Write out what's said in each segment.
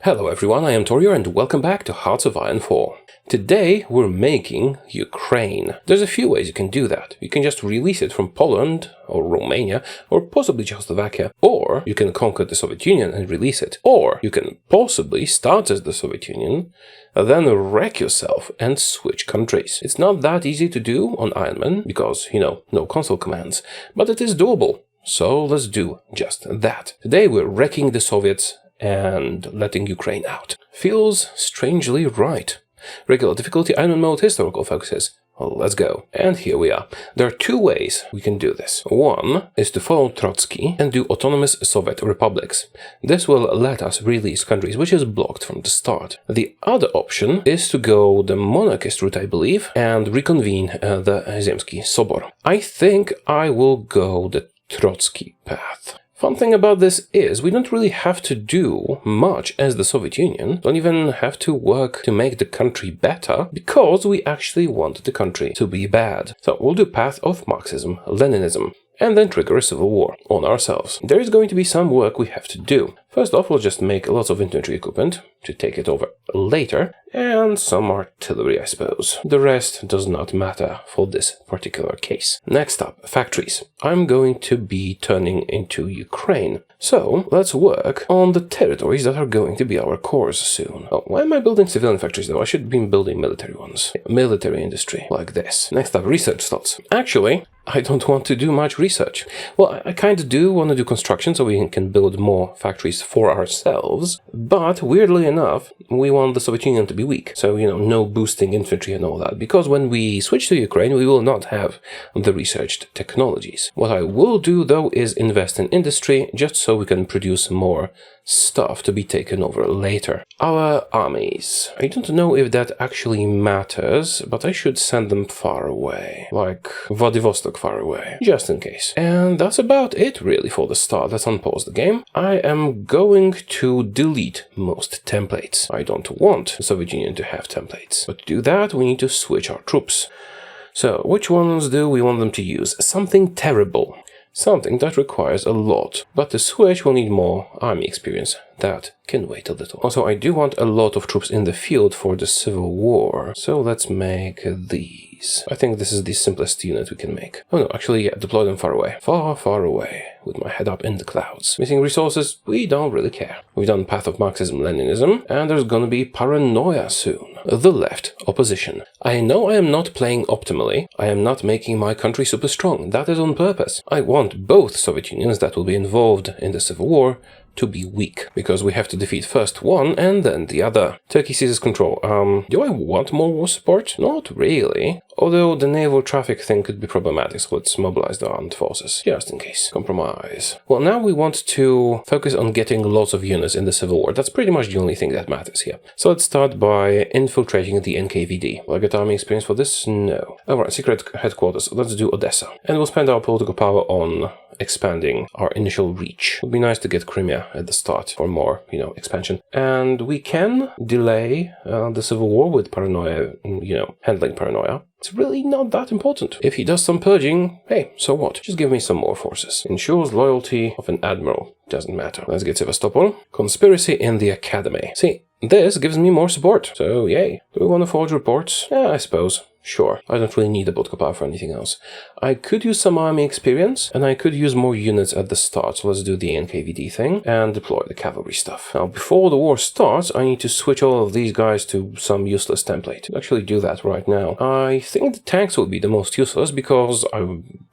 Hello everyone, I am Taureor and welcome back to HoI4. Today we're making Ukraine. There's a few ways you can do that. You can just release it from Poland or Romania or possibly Czechoslovakia, or you can conquer the Soviet Union and release it, or you can possibly start as the Soviet Union, then wreck yourself and switch countries. It's not that easy to do on Iron Man because, no console commands, but it is doable. So let's do just that. Today we're wrecking the Soviets and letting Ukraine out. Feels strangely right. Regular difficulty, Iron Man mode, historical focuses. Well, let's go. And here we are. There are two ways we can do this. One is to follow Trotsky and do autonomous Soviet republics. This will let us release countries which is blocked from the start. The other option is to go the monarchist route, I believe, and reconvene the Zemsky Sobor. I think I will go the Trotsky path. Fun thing about this is we don't really have to do much as the Soviet Union, don't even have to work to make the country better, because we actually want the country to be bad. So we'll do path of Marxism, Leninism, and then trigger a civil war on ourselves. There is going to be some work we have to do. First off, we'll just make lots of infantry equipment to take it over later, and some artillery, I suppose. The rest does not matter for this particular case. Next up, factories. I'm going to be turning into Ukraine. So let's work on the territories that are going to be our cores soon. Oh, why am I building civilian factories though? I should be building military ones. Military industry, like this. Next up, research slots. Actually, I don't want to do much research. Well, I kind of do want to do construction so we can build more factories for ourselves, but weirdly enough, we want the Soviet Union to be weak. So, no boosting infantry and all that, because when we switch to Ukraine, we will not have the researched technologies. What I will do, though, is invest in industry, just so we can produce more stuff to be taken over later. Our armies. I don't know if that actually matters, but I should send them far away, like Vladivostok far away, just in case. And that's about it really for the start. Let's unpause the game. I am going to delete most templates. I don't want the Soviet Union to have templates, but to do that we need to switch our troops. So which ones do we want them to use? Something terrible. Something that requires a lot, but to switch we'll need more army experience. That can wait a little. Also, I do want a lot of troops in the field for the civil war, so let's make these. I think this is the simplest unit we can make. Oh no, actually, yeah, deploy them far away. Far, far away, with my head up in the clouds. Missing resources, we don't really care. We've done path of Marxism, Leninism, and there's gonna be paranoia soon. The left, opposition. I know I am not playing optimally. I am not making my country super strong. That is on purpose. I want both Soviet Unions that will be involved in the civil war to be weak, because we have to defeat first one and then the other. Turkey seizes control. Do I want more war support? Not really. Although the naval traffic thing could be problematic, so let's mobilize the armed forces, just in case. Compromise. Well, now we want to focus on getting lots of units in the civil war. That's pretty much the only thing that matters here. So let's start by infiltrating the NKVD. Will I get army experience for this? No. Alright, secret headquarters. Let's do Odessa. And we'll spend our political power on expanding our initial reach. It would be nice to get Crimea at the start for more, expansion. And we can delay the civil war with paranoia, handling paranoia. It's really not that important. If he does some purging, hey, so what? Just give me some more forces. Ensures loyalty of an admiral. Doesn't matter. Let's get Sevastopol. Conspiracy in the academy. See, this gives me more support. So, yay. Do we want to forge reports? Yeah, I suppose. Sure, I don't really need a political power for anything else. I could use some army experience, and I could use more units at the start, so let's do the NKVD thing, and deploy the cavalry stuff. Now, before the war starts, I need to switch all of these guys to some useless template. I'll actually do that right now. I think the tanks will be the most useless, because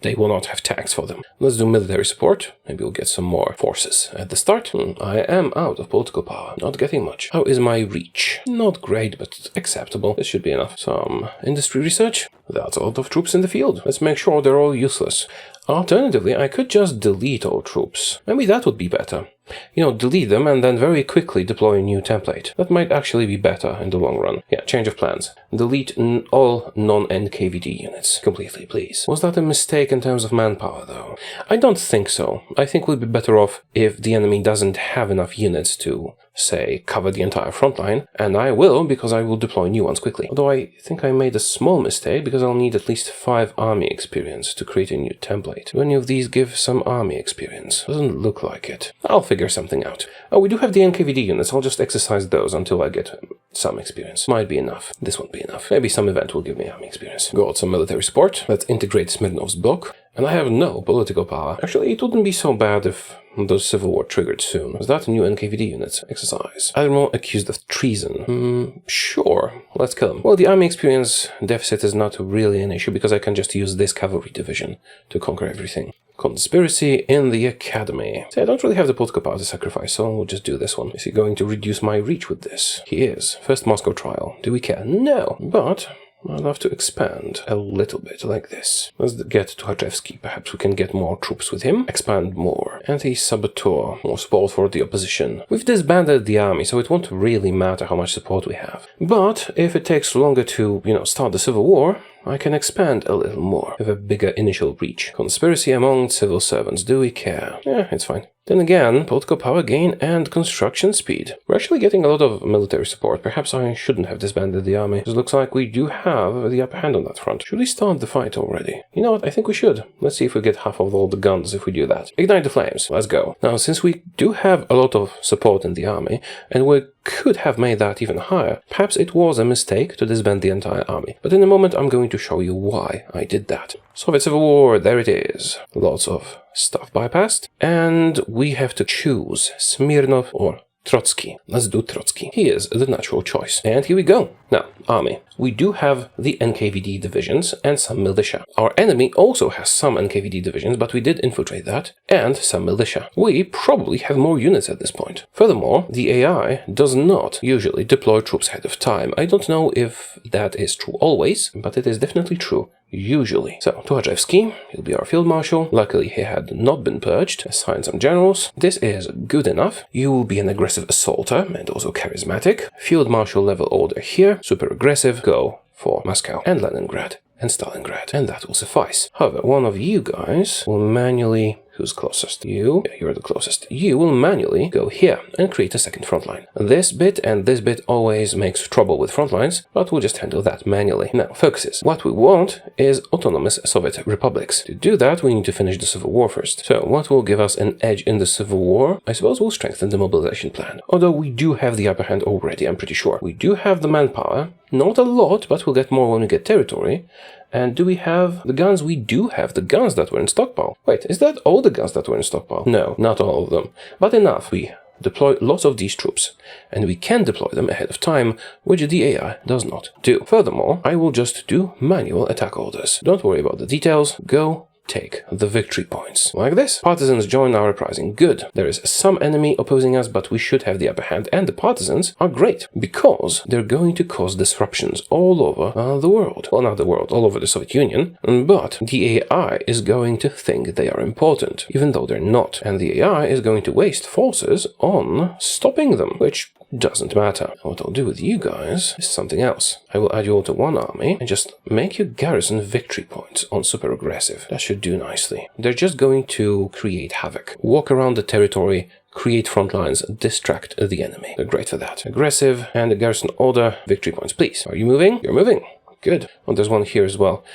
they will not have tanks for them. Let's do military support. Maybe we'll get some more forces at the start. I am out of political power, not getting much. How is my reach? Not great, but acceptable. This should be enough. Some industry research. That's a lot of troops in the field. Let's make sure they're all useless. Alternatively, I could just delete all troops. Maybe that would be better. Delete them and then very quickly deploy a new template. That might actually be better in the long run. Yeah, change of plans. Delete all non-NKVD units completely, please. Was that a mistake in terms of manpower, though? I don't think so. I think we'd be better off if the enemy doesn't have enough units to, say, cover the entire front line, and I will, because I will deploy new ones quickly. Although I think I made a small mistake, because I'll need at least 5 army experience to create a new template. Do any of these give some army experience? Doesn't look like it. I'll figure something out. Oh, we do have the NKVD units. I'll just exercise those until I get some experience. Might be enough. This won't be enough. Maybe some event will give me army experience. Got some military support. Let's integrate Smirnov's bloc. And I have no political power. Actually, it wouldn't be so bad if those civil war triggered soon. Was that a new NKVD unit exercise? Admiral accused of treason. Sure. Let's kill him. Well, the army experience deficit is not really an issue because I can just use this cavalry division to conquer everything. Conspiracy in the academy. See, I don't really have the political power to sacrifice, so we'll just do this one. Is he going to reduce my reach with this? He is. First Moscow trial. Do we care? No. But I'd love to expand a little bit, like this. Let's get to Tukhachevsky. Perhaps we can get more troops with him. Expand more. Anti-saboteur. More support for the opposition. We've disbanded the army, so it won't really matter how much support we have. But if it takes longer to, start the civil war, I can expand a little more, have a bigger initial reach. Conspiracy among civil servants. Do we care? Yeah, it's fine. Then again, political power gain and construction speed. We're actually getting a lot of military support. Perhaps I shouldn't have disbanded the army. It looks like we do have the upper hand on that front. Should we start the fight already? You know what? I think we should. Let's see if we get half of all the guns if we do that. Ignite the flames. Let's go. Now, since we do have a lot of support in the army, and we could have made that even higher, perhaps it was a mistake to disband the entire army. But in a moment, I'm going to show you why I did that. Soviet Civil War, there it is. Lots of stuff bypassed. And we have to choose Smirnov or Trotsky. Let's do Trotsky. He is the natural choice. And here we go. Now, army. We do have the NKVD divisions and some militia. Our enemy also has some NKVD divisions, but we did infiltrate that, and some militia. We probably have more units at this point. Furthermore, the AI does not usually deploy troops ahead of time. I don't know if that is true always, but it is definitely true. Usually. So, Tukhachevsky, he'll be our field marshal. Luckily, he had not been purged. Assign some generals. This is good enough. You will be an aggressive assaulter and also charismatic. Field marshal level order here. Super aggressive. Go for Moscow and Leningrad and Stalingrad. And that will suffice. However, one of you guys will manually... Who's closest? You? Yeah, you're the closest. You will manually go here and create a second front line. This bit and this bit always makes trouble with front lines, but we'll just handle that manually. Now, focuses. What we want is autonomous Soviet republics. To do that, we need to finish the civil war first. So, what will give us an edge in the civil war? I suppose we'll strengthen the mobilization plan. Although we do have the upper hand already, I'm pretty sure. We do have the manpower. Not a lot, but we'll get more when we get territory. And do we have the guns? We do have the guns that were in stockpile. Wait, is that all the guns that were in stockpile? No, not all of them. But enough. We deploy lots of these troops. And we can deploy them ahead of time, which the AI does not do. Furthermore, I will just do manual attack orders. Don't worry about the details. Go take the victory points. Like this. Partisans join our uprising. Good. There is some enemy opposing us, but we should have the upper hand. And the partisans are great, because they're going to cause disruptions all over the world. Well, not the world, all over the Soviet Union. But the AI is going to think they are important, even though they're not. And the AI is going to waste forces on stopping them, which doesn't matter. What I'll do with you guys is something else. I will add you all to one army and just make you garrison victory points on super aggressive. That should do nicely. They're just going to create havoc. Walk around the territory, create front lines, distract the enemy. They're great for that. Aggressive and a garrison order. Victory points, please. Are you moving? You're moving. Good. Oh, there's one here as well.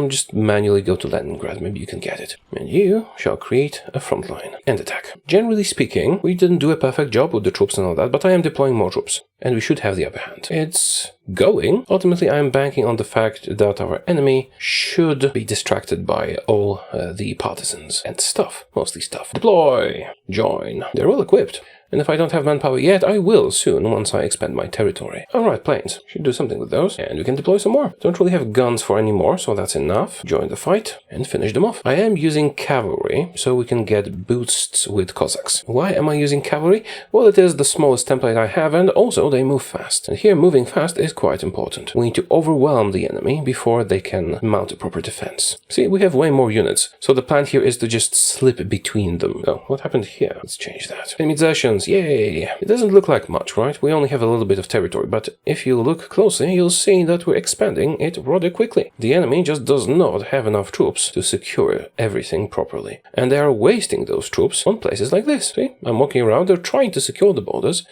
Just manually go to Leningrad. Maybe you can get it. And you shall create a front line and attack. Generally speaking, we didn't do a perfect job with the troops and all that, but I am deploying more troops. And we should have the upper hand. It's going. Ultimately, I am banking on the fact that our enemy should be distracted by all the partisans and stuff. Mostly stuff. Deploy. Join. They're well equipped. And if I don't have manpower yet, I will soon once I expand my territory. Alright, planes. Should do something with those. And we can deploy some more. Don't really have guns for any more, so that's enough. Join the fight and finish them off. I am using cavalry, so we can get boosts with Cossacks. Why am I using cavalry? Well, it is the smallest template I have, and also they move fast. And here, moving fast is quite important. We need to overwhelm the enemy before they can mount a proper defense. See, we have way more units, so the plan here is to just slip between them. Oh, what happened here? Let's change that. Enemy exertions. Yay! It doesn't look like much, right? We only have a little bit of territory, but if you look closely, you'll see that we're expanding it rather quickly. The enemy just does not have enough troops to secure everything properly. And they are wasting those troops on places like this. See? I'm walking around, they're trying to secure the borders,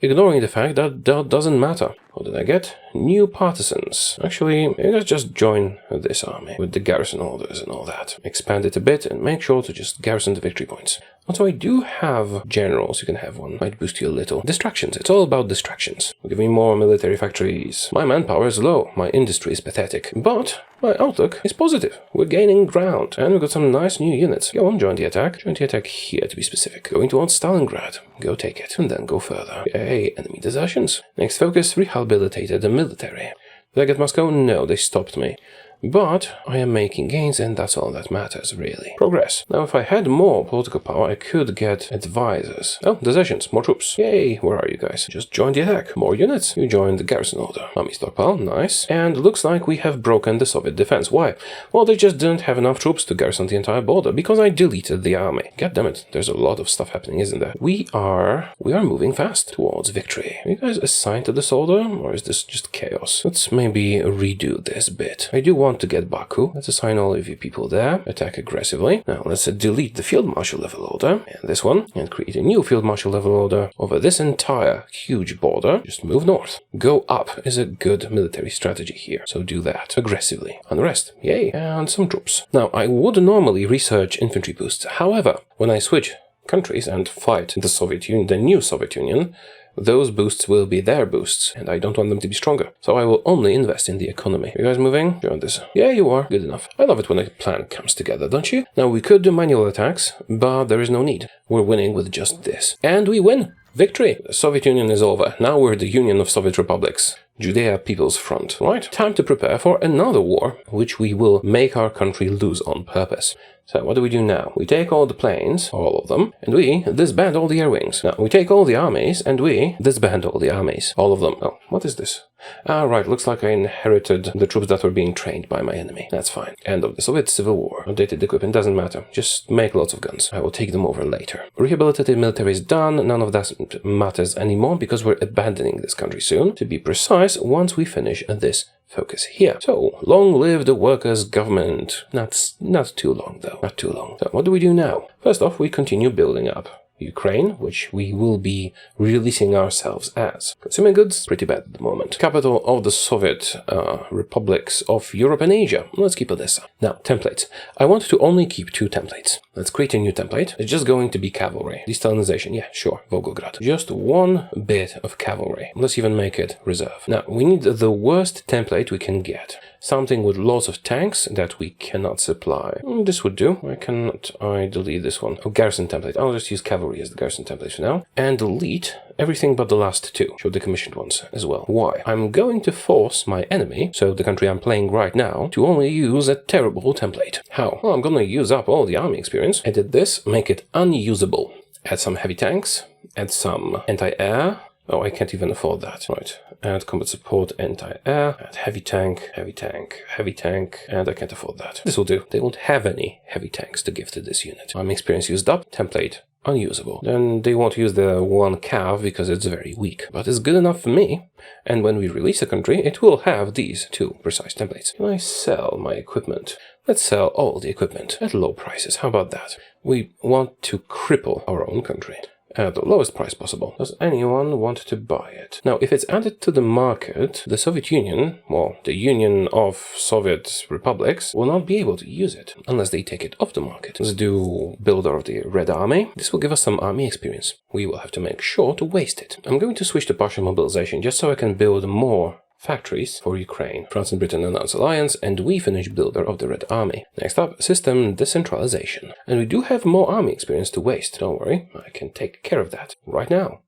ignoring the fact that that doesn't matter. What did I get? new partisans. Actually, let's just join this army with the garrison orders and all that. Expand it a bit and make sure to just garrison the victory points. Also, I do have generals. You can have one. Might boost you a little. Distractions. It's all about distractions. Give me more military factories. My manpower is low. My industry is pathetic. But my outlook is positive. We're gaining ground. And we've got some nice new units. Go on, join the attack. Join the attack here to be specific. Going towards Stalingrad. Go take it. And then go further. Yay, enemy desertions. Next focus, rehabilitated the military. Did I get Moscow? No, they stopped me. But I am making gains, and that's all that matters, really. Progress. Now, if I had more political power, I could get advisors. Oh, desertions, more troops. Yay, where are you guys? Just join the attack. More units. You joined the garrison order. Army stockpile, nice. And looks like we have broken the Soviet defense. Why? Well, they just didn't have enough troops to garrison the entire border, because I deleted the army. God damn it, there's a lot of stuff happening, isn't there? We are moving fast towards victory. Are you guys assigned to this order, or is this just chaos? Let's maybe redo this bit. I do want to get Baku. Let's assign all of you people there. Attack aggressively. Now let's delete the field marshal level order and this one and create a new field marshal level order over this entire huge border. Just move north. Go up is a good military strategy here. So do that aggressively. Unrest. Yay. And some troops. Now I would normally research infantry boosts. However, when I switch countries and fight the Soviet Union, the new Soviet Union, those boosts will be their boosts, and I don't want them to be stronger. So I will only invest in the economy. You guys moving? Join this. Yeah, you are. Good enough. I love it when a plan comes together, don't you? Now, we could do manual attacks, but there is no need. We're winning with just this. And we win! Victory! The Soviet Union is over. Now we're the Union of Soviet Republics. Judea People's Front. Right? Time to prepare for another war, which we will make our country lose on purpose. So what do we do now? We take all the planes, all of them, and we disband all the air wings. Now, we take all the armies, and we disband all the armies. All of them. Oh, what is this? Ah, right, looks like I inherited the troops that were being trained by my enemy. That's fine. End of the Soviet Civil War. Outdated equipment doesn't matter. Just make lots of guns. I will take them over later. Rehabilitated military is done. None of that matters anymore because we're abandoning this country soon. To be precise, once we finish this focus here. So, long live the workers' government. Not too long, though. Not too long. So, what do we do now? First off, we continue building up Ukraine, which we will be releasing ourselves as. Consumer goods, pretty bad at the moment. Capital of the Soviet republics of Europe and Asia. Let's keep Odessa. Now, templates. I want to only keep 2 templates. Let's create a new template. It's just going to be cavalry. Destalinization, yeah, sure, Volgograd. Just 1 bit of cavalry. Let's even make it reserve. Now, we need the worst template we can get. Something with lots of tanks that we cannot supply. This would do. Why cannot I delete this one? Oh, garrison template. I'll just use cavalry as the garrison template for now. And delete everything but the last 2. Show the commissioned ones as well. Why? I'm going to force my enemy, so the country I'm playing right now, to only use a terrible template. How? Well, I'm gonna use up all the army experience. Edit this, make it unusable. Add some heavy tanks, add some anti-air. Oh, I can't even afford that. Right. Add combat support, anti-air, add heavy tank, heavy tank, heavy tank, and I can't afford that. This will do. They won't have any heavy tanks to give to this unit. Army experience used up, template unusable. Then they won't use the 1 cav because it's very weak. But it's good enough for me. And when we release a country, it will have these 2 precise templates. Can I sell my equipment? Let's sell all the equipment at low prices. How about that? We want to cripple our own country at the lowest price possible. Does anyone want to buy it? Now, if it's added to the market, the Soviet Union, well, the Union of Soviet Republics, will not be able to use it unless they take it off the market. Let's do Builder of the Red Army. This will give us some army experience. We will have to make sure to waste it. I'm going to switch to partial mobilization just so I can build more factories for Ukraine. France and Britain announce alliance, and we finish Builder of the Red Army. Next up, system decentralization. And we do have more army experience to waste. Don't worry, I can take care of that right now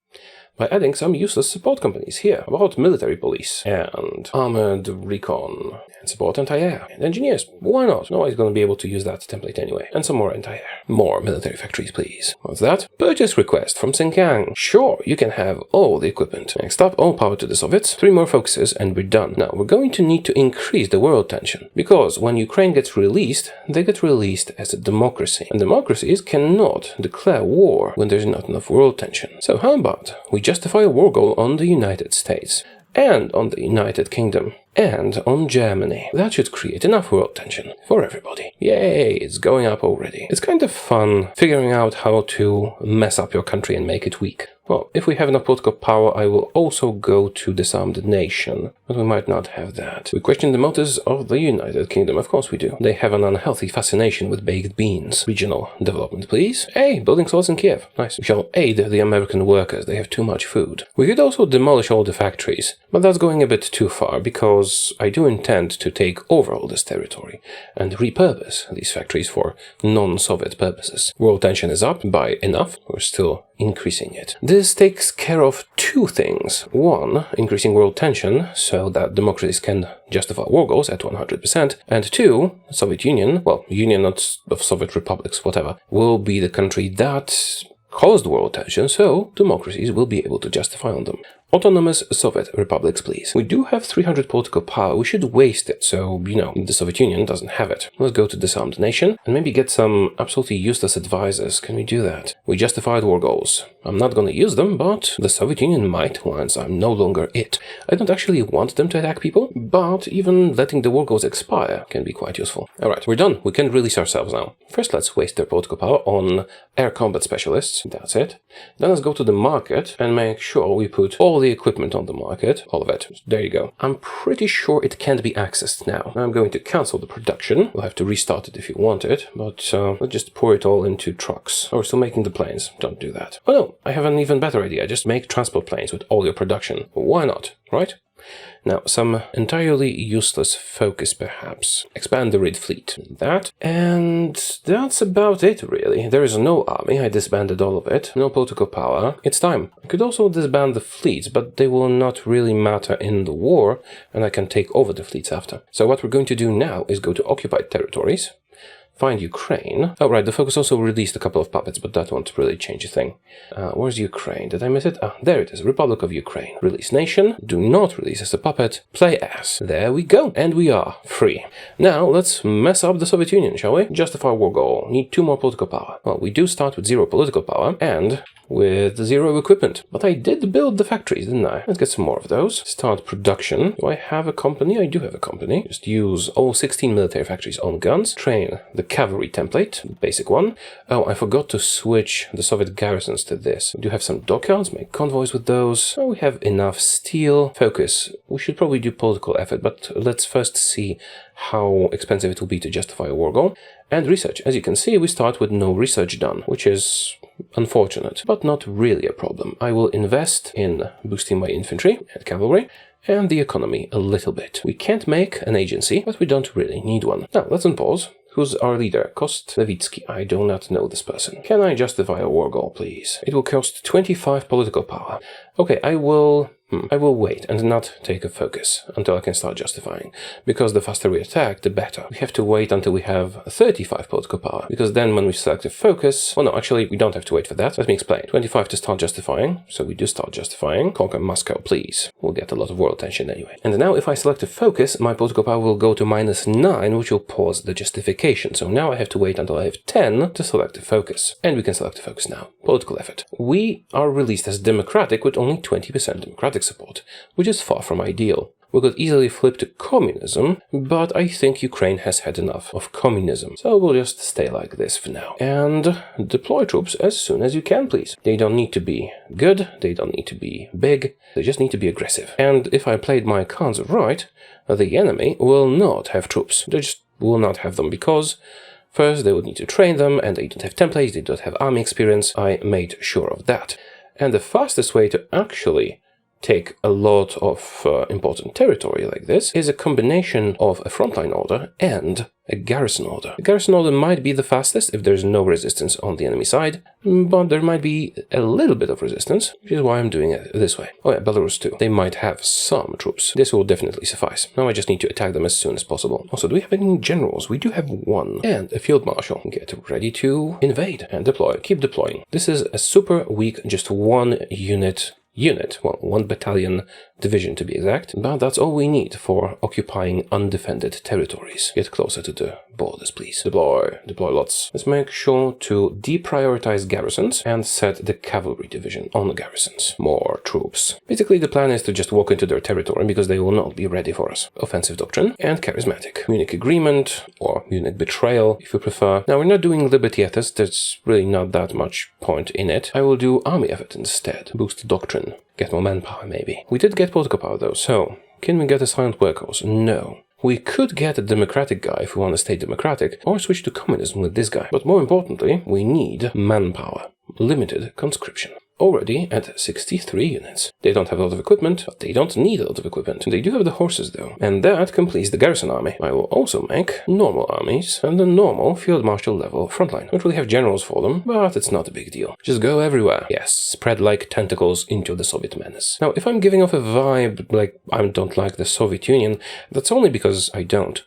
by adding some useless support companies here. About military police and armored recon and support anti-air and engineers. Why not? Nobody's going to be able to use that template anyway. And some more anti-air. More military factories, please. What's that? Purchase request from Xinjiang. Sure, you can have all the equipment. Next up, all power to the Soviets. 3 more focuses and we're done. Now, we're going to need to increase the world tension. Because when Ukraine gets released, they get released as a democracy. And democracies cannot declare war when there's not enough world tension. So how about we justify a war goal on the United States, and on the United Kingdom, and on Germany. That should create enough world tension for everybody. Yay, it's going up already. It's kind of fun figuring out how to mess up your country and make it weak. Well, if we have enough political power, I will also go to disarmed nation, but we might not have that. We question the motives of the United Kingdom. Of course we do. They have an unhealthy fascination with baked beans. Regional development, please. Hey, building slots in Kiev. Nice. We shall aid the American workers. They have too much food. We could also demolish all the factories, but that's going a bit too far because I do intend to take over all this territory and repurpose these factories for non-Soviet purposes. World tension is up by enough. We're still increasing it. This takes care of two things. One, increasing world tension so that democracies can justify war goals at 100%. And two, Soviet Union, well, Union not of Soviet republics, whatever, will be the country that caused world tension, so democracies will be able to justify on them. Autonomous Soviet republics, please. We do have 300 political power. We should waste it, so, the Soviet Union doesn't have it. Let's go to disarmed nation and maybe get some absolutely useless advisors. Can we do that? We justified war goals. I'm not gonna use them, but the Soviet Union might once I'm no longer it. I don't actually want them to attack people, but even letting the war goals expire can be quite useful. Alright, we're done. We can release ourselves now. First, let's waste their political power on air combat specialists. That's it. Then let's go to the market and make sure we put all the equipment on the market. All of it. There you go. I'm pretty sure it can't be accessed now. I'm going to cancel the production. We'll have to restart it if you want it, but let's just pour it all into trucks. Oh, we're still making the planes. Don't do that. Oh no, I have an even better idea. Just make transport planes with all your production. Why not, right? Now, some entirely useless focus, perhaps. Expand the raid fleet. That. And that's about it, really. There is no army. I disbanded all of it. No political power. It's time. I could also disband the fleets, but they will not really matter in the war, and I can take over the fleets after. So what we're going to do now is go to occupied territories. Find Ukraine. Oh, right, the focus also released a couple of puppets, but that won't really change a thing. Where's Ukraine? Did I miss it? Ah, there it is. Republic of Ukraine. Release nation. Do not release as a puppet. Play as. There we go. And we are free. Now, let's mess up the Soviet Union, shall we? Justify war goal. Need 2 more political power. Well, we do start with 0 political power, and with 0 equipment. But I did build the factories, didn't I? Let's get some more of those. Start production. Do I have a company? I do have a company. Just use all 16 military factories on guns. Train the cavalry template, the basic one. Oh, I forgot to switch the Soviet garrisons to this. We do have some dockyards, make convoys with those. Oh, we have enough steel. Focus. We should probably do political effort, but let's first see how expensive it will be to justify a war goal. And research. As you can see, we start with no research done, which is unfortunate, but not really a problem. I will invest in boosting my infantry and cavalry, and the economy a little bit. We can't make an agency, but we don't really need one. Now, let's unpause. Who's our leader? Kostlevitsky. I do not know this person. Can I justify a war goal, please? It will cost 25 political power. Okay, I will wait and not take a focus until I can start justifying, because the faster we attack, the better. We have to wait until we have 35 political power, because then when we select a focus... Well, no, actually, we don't have to wait for that. Let me explain. 25 to start justifying, so we do start justifying. Conquer Moscow, please. We'll get a lot of world tension anyway. And now, if I select a focus, my political power will go to -9, which will pause the justification. So now I have to wait until I have 10 to select a focus. And we can select a focus now. Political effort. We are released as democratic with only 20% democratic support, which is far from ideal. We could easily flip to communism, but I think Ukraine has had enough of communism, so we'll just stay like this for now. And deploy troops as soon as you can, please. They don't need to be good, they don't need to be big, they just need to be aggressive. And if I played my cards right, the enemy will not have troops. They just will not have them, because first they would need to train them, and they don't have templates, they don't have army experience. I made sure of that. And the fastest way to actually take a lot of important territory like this is a combination of a frontline order and a garrison order. A garrison order might be the fastest if there's no resistance on the enemy side, but there might be a little bit of resistance, which is why I'm doing it this way. Oh yeah, Belarus too. They might have some troops. This will definitely suffice. Now I just need to attack them as soon as possible. Also, do we have any generals? We do have one. And a field marshal. Get ready to invade and deploy. Keep deploying. This is a super weak, just 1 unit unit, well, 1 battalion division to be exact, but that's all we need for occupying undefended territories. Get closer to the borders, please. Deploy lots. Let's make sure to deprioritize garrisons and set the cavalry division on the garrisons. More troops. Basically, the plan is to just walk into their territory because they will not be ready for us. Offensive doctrine and charismatic. Munich agreement, or Munich betrayal, if you prefer. Now, we're not doing liberty ethos, there's really not that much point in it. I will do army effort instead. Boost doctrine. Get more manpower, maybe. We did get political power, though, so can we get a silent workforce? No. We could get a democratic guy if we want to stay democratic, or switch to communism with this guy. But more importantly, we need manpower. Limited conscription. Already at 63 units. They don't have a lot of equipment, but they don't need a lot of equipment. They do have the horses, though, and that completes the garrison army. I will also make normal armies and a normal field marshal level frontline. Don't really have generals for them, but it's not a big deal. Just go everywhere. Yes, spread like tentacles into the Soviet menace. Now, if I'm giving off a vibe like I don't like the Soviet Union, that's only because I don't.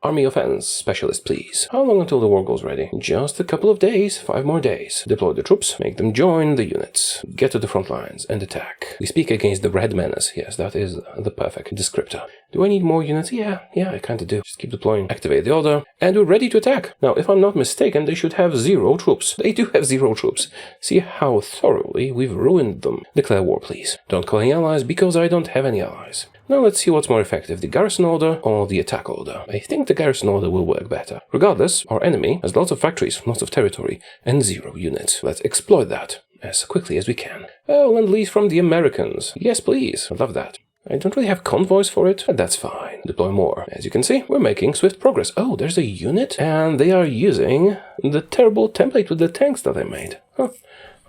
Army offense specialist, please. How long until the war goes ready? Just a couple of days, 5 more days. Deploy the troops, make them join the units, get to the front lines, and attack. We speak against the Red Menace. Yes, that is the perfect descriptor. Do I need more units? Yeah, I kinda do. Just keep deploying. Activate the order, and we're ready to attack. Now, if I'm not mistaken, they should have 0 troops. They do have 0 troops. See how thoroughly we've ruined them. Declare war, please. Don't call any allies, because I don't have any allies. Now let's see what's more effective, the garrison order or the attack order. I think the garrison order will work better. Regardless, our enemy has lots of factories, lots of territory, and 0 units. Let's exploit that as quickly as we can. Oh, Lend-Lease from the Americans. Yes, please. I love that. I don't really have convoys for it, but that's fine. Deploy more. As you can see, we're making swift progress. Oh, there's a unit, and they are using the terrible template with the tanks that I made. Huh.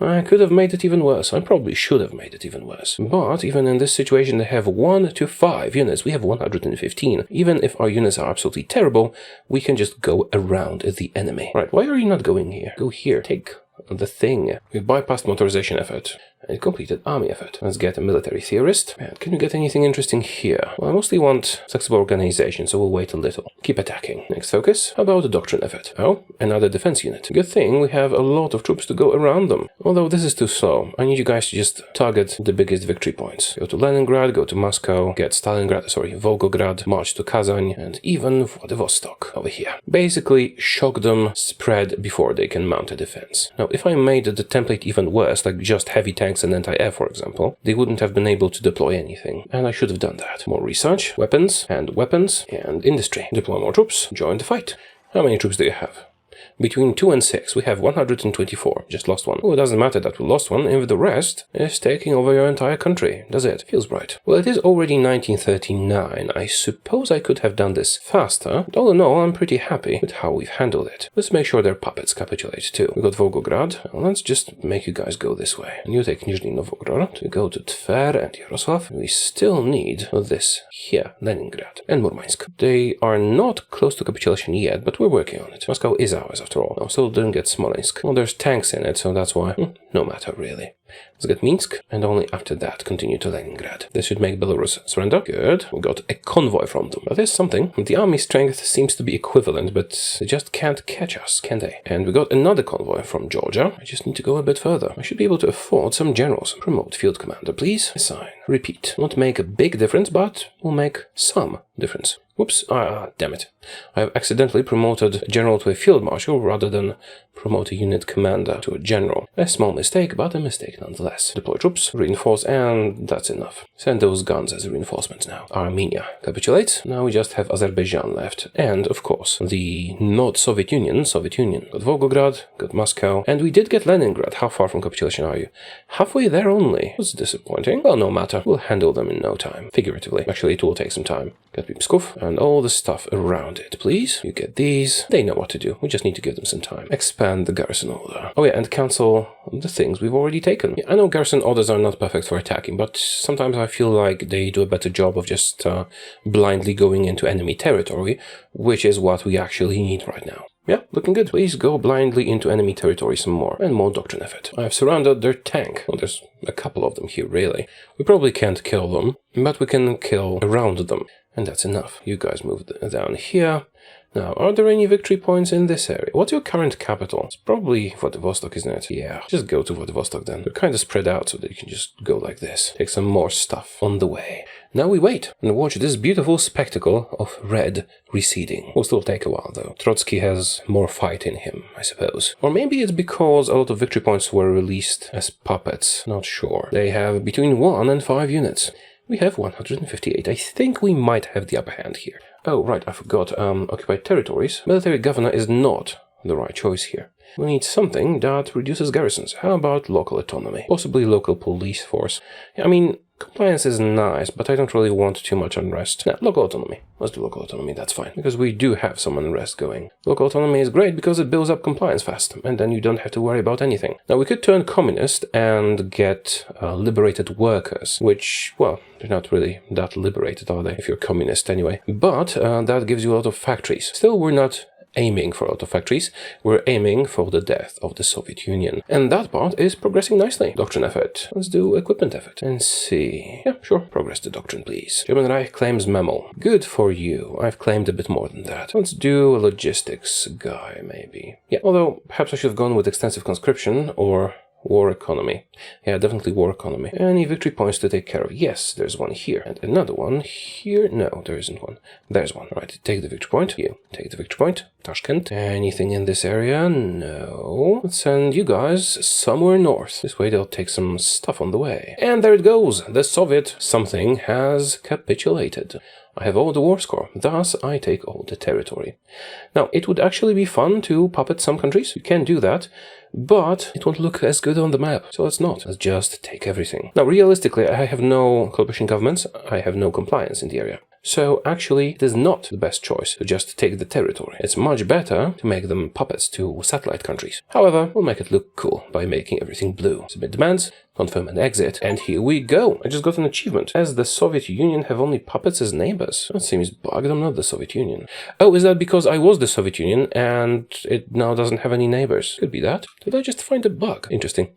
I could have made it even worse. I probably should have made it even worse. But even in this situation, they have 1 to 5 units. We have 115. Even if our units are absolutely terrible, we can just go around the enemy. Right, why are you not going here? Go here. Take the thing. We bypassed motorization effort and completed army effort. Let's get a military theorist. And can you get anything interesting here? Well, I mostly want flexible organization, so we'll wait a little. Keep attacking. Next focus. How about the doctrine effort? Oh, another defense unit. Good thing we have a lot of troops to go around them. Although this is too slow. I need you guys to just target the biggest victory points. Go to Leningrad, go to Moscow, get Volgograd, march to Kazan, and even Vladivostok over here. Basically, shock them, spread before they can mount a defense. Now, if I made the template even worse, like just heavy tanks and anti-air, for example, they wouldn't have been able to deploy anything. And I should have done that. More research, weapons, and industry. Deploy more troops, join the fight. How many troops do you have? Between 2 and 6, we have 124. Just lost one. Oh, it doesn't matter that we lost one if the rest is taking over your entire country, does it? Feels right. Well, it is already 1939. I suppose I could have done this faster, but all in all, I'm pretty happy with how we've handled it. Let's make sure their puppets capitulate too. We got Volgograd. Well, let's just make you guys go this way. And you take Nizhny Novgorod. We go to Tver and Yaroslav. We still need this here, Leningrad and Murmansk. They are not close to capitulation yet, but we're working on it. Moscow is ours after all. Also didn't get Smolensk. Well, there's tanks in it, so that's why. No matter, really. Let's get Minsk, and only after that continue to Leningrad. This should make Belarus surrender. Good. We got a convoy from them. That is something. The army strength seems to be equivalent, but they just can't catch us, can they? And we got another convoy from Georgia. I just need to go a bit further. I should be able to afford some generals. Promote field commander, please. Assign. Repeat. Won't make a big difference, but will make some difference. Whoops, damn it. I have accidentally promoted a general to a field marshal rather than promote a unit commander to a general. A small mistake, but a mistake nonetheless. Deploy troops, reinforce, and that's enough. Send those guns as reinforcements now. Armenia capitulates. Now we just have Azerbaijan left. And, of course, the not Soviet Union. Got Volgograd, got Moscow, and we did get Leningrad. How far from capitulation are you? Halfway there only. That's disappointing. Well, no matter. We'll handle them in no time. Figuratively. Actually, it will take some time. Get Pskov and all the stuff around it, please. You get these. They know what to do. We just need to give them some time. Expand the garrison order. Oh yeah, and cancel the things we've already taken. Yeah, I know garrison orders are not perfect for attacking, but sometimes I feel like they do a better job of just blindly going into enemy territory, which is what we actually need right now. Yeah, looking good. Please go blindly into enemy territory some more. And more doctrine effort. I have surrounded their tank. Well, there's a couple of them here, really. We probably can't kill them, but we can kill around them. And that's enough. You guys move down here. Now, are there any victory points in this area? What's your current capital? It's probably Vladivostok, isn't it? Yeah, just go to Vladivostok then. They're kind of spread out so that you can just go like this. Take some more stuff on the way. Now we wait and watch this beautiful spectacle of red receding. Will still take a while though. Trotsky has more fight in him, I suppose. Or maybe it's because a lot of victory points were released as puppets. Not sure. They have between 1 and 5 units. We have 158. I think we might have the upper hand here. Oh, right, I forgot. Occupied territories. Military governor is not the right choice here. We need something that reduces garrisons. How about local autonomy? Possibly local police force. I mean, compliance is nice, but I don't really want too much unrest. Now, local autonomy. Let's do local autonomy, that's fine. Because we do have some unrest going. Local autonomy is great because it builds up compliance fast, and then you don't have to worry about anything. Now, we could turn communist and get liberated workers, which, well, they're not really that liberated, are they? If you're communist anyway. But that gives you a lot of factories. Still, we're not aiming for a lot of factories, we're aiming for the death of the Soviet Union. And that part is progressing nicely. Doctrine effort. Let's do equipment effort. And see. Yeah, sure. Progress the doctrine, please. German Reich claims Memel. Good for you. I've claimed a bit more than that. Let's do a logistics guy, maybe. Yeah, although perhaps I should have gone with extensive conscription or war economy. Yeah, definitely war economy. Any victory points to take care of? Yes, there's one here. And another one here. No, there isn't one. There's one. Right, take the victory point. You take the victory point. Tashkent. Anything in this area? No. Let's send you guys somewhere north. This way they'll take some stuff on the way. And there it goes. The Soviet something has capitulated. I have all the war score, thus I take all the territory. Now, it would actually be fun to puppet some countries. You can do that, but it won't look as good on the map, so let's not. Let's just take everything. Now, realistically, I have no coalition governments. I have no compliance in the area. So actually, it is not the best choice to just take the territory. It's much better to make them puppets to satellite countries. However, we'll make it look cool by making everything blue. Submit demands, confirm and exit, and here we go. I just got an achievement. As the Soviet Union have only puppets as neighbors. That seems bugged. I'm not the Soviet Union. Oh, is that because I was the Soviet Union and it now doesn't have any neighbors? Could be that. Did I just find a bug? Interesting.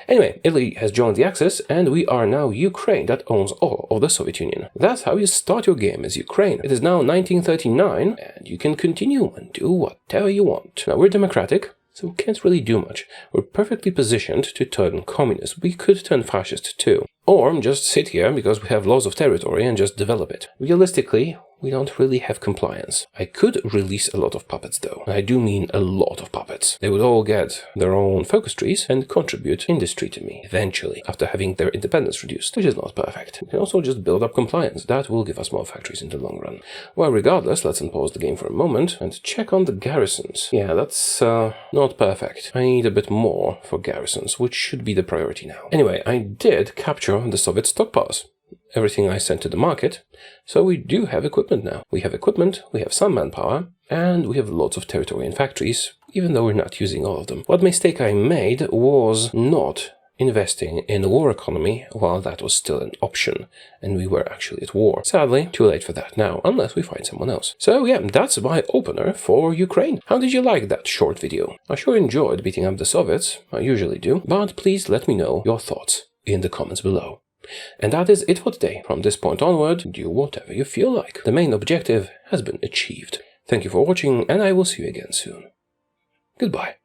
Anyway, Italy has joined the Axis, and we are now Ukraine that owns all of the Soviet Union. That's how you start your game as Ukraine. It is now 1939, and you can continue and do whatever you want. Now, we're democratic, so we can't really do much. We're perfectly positioned to turn communist. We could turn fascist too. Or just sit here because we have laws of territory and just develop it. Realistically, we don't really have compliance. I could release a lot of puppets though. I do mean a lot of puppets. They would all get their own focus trees and contribute industry to me, eventually, after having their independence reduced, which is not perfect. We can also just build up compliance. That will give us more factories in the long run. Well, regardless, let's unpause the game for a moment and check on the garrisons. Yeah, that's not perfect. I need a bit more for garrisons, which should be the priority now. Anyway, I did capture the Soviet stockpiles. Everything I sent to the market, so we do have equipment now. We have equipment, we have some manpower, and we have lots of territory and factories, even though we're not using all of them. What mistake I made was not investing in war economy while that was still an option, and we were actually at war. Sadly, too late for that now, unless we find someone else. So yeah, that's my opener for Ukraine. How did you like that short video? I sure enjoyed beating up the Soviets, I usually do, but please let me know your thoughts in the comments below. And that is it for today. From this point onward, do whatever you feel like. The main objective has been achieved. Thank you for watching, and I will see you again soon. Goodbye.